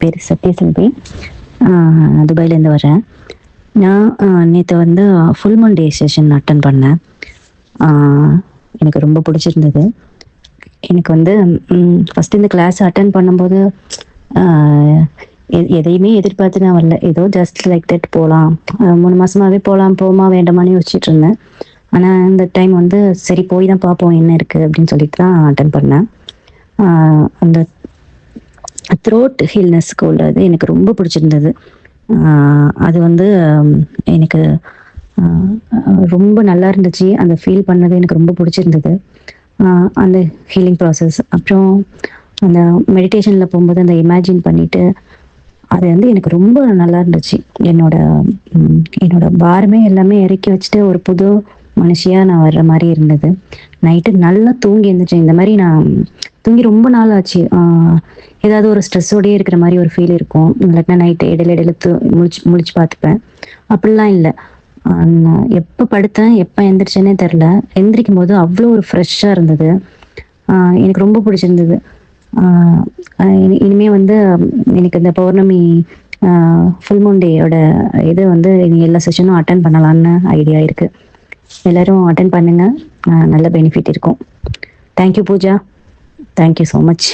பேர் சத்யசெல்வி. நான் துபாயிலேருந்து வரேன். நான் நேற்று வந்து full moon day session attend பண்ணேன். எனக்கு ரொம்ப பிடிச்சிருந்தது. எனக்கு வந்து ஃபஸ்ட்டு இந்த கிளாஸ் அட்டன் பண்ணும்போது எதையுமே எதிர்பார்த்து நான் வரல. ஏதோ ஜஸ்ட் லைக் தட் போகலாம், 3 மாதமாகவே போகலாம் போமா வேண்டாமான்னு யோசிச்சுட்டு இருந்தேன். ஆனால் இந்த டைம் வந்து சரி போய் தான் பார்ப்போம் என்ன இருக்குது அப்படின்னு சொல்லிட்டு தான் அட்டன் பண்ணேன். அந்த த்ரோட் ஹில்னஸ்க்கு உள்ளது எனக்கு ரொம்ப பிடிச்சிருந்தது. அது வந்து எனக்கு ரொம்ப நல்லா இருந்துச்சு. அந்த ஃபீல் பண்ணது எனக்கு ரொம்ப பிடிச்சிருந்தது. அந்த ஹீலிங் ப்ராசஸ், அப்புறம் அந்த மெடிடேஷனில் போகும்போது அந்த இமேஜின் பண்ணிட்டு அது வந்து எனக்கு ரொம்ப நல்லா இருந்துச்சு. என்னோட பாரமே எல்லாமே இறக்கி வச்சுட்டு ஒரு புது மனுஷியா நான் வர்ற மாதிரி இருந்தது. நைட்டு நல்லா தூங்கி இருந்துச்சு. இந்த மாதிரி நான் தூங்கி ரொம்ப நாள் ஆச்சு. ஏதாவது ஒரு ஸ்ட்ரெஸ்ஸோடயே இருக்கிற மாதிரி ஒரு ஃபீல் இருக்கும். இல்லாட்டினா நைட்டு இடையில இடையில முழிச்சு பார்த்துப்பேன். அப்படிலாம் இல்லை. நான் எப்போ படுத்தேன் எப்போ எந்திரிச்சேனே தெரில. எந்திரிக்கும் போது அவ்வளோ ஒரு ஃப்ரெஷ்ஷாக இருந்தது. எனக்கு ரொம்ப பிடிச்சிருந்தது. இனிமே வந்து எனக்கு இந்த பௌர்ணமி ஃபுல் மூன் டேயோட இது வந்து எல்லா செஷனும் அட்டன் பண்ணலான்னு ஐடியா இருக்குது. எல்லோரும் அட்டன் பண்ணுங்கள். நல்ல பெனிஃபிட் இருக்கும். Thank you Pooja. Thank you so much.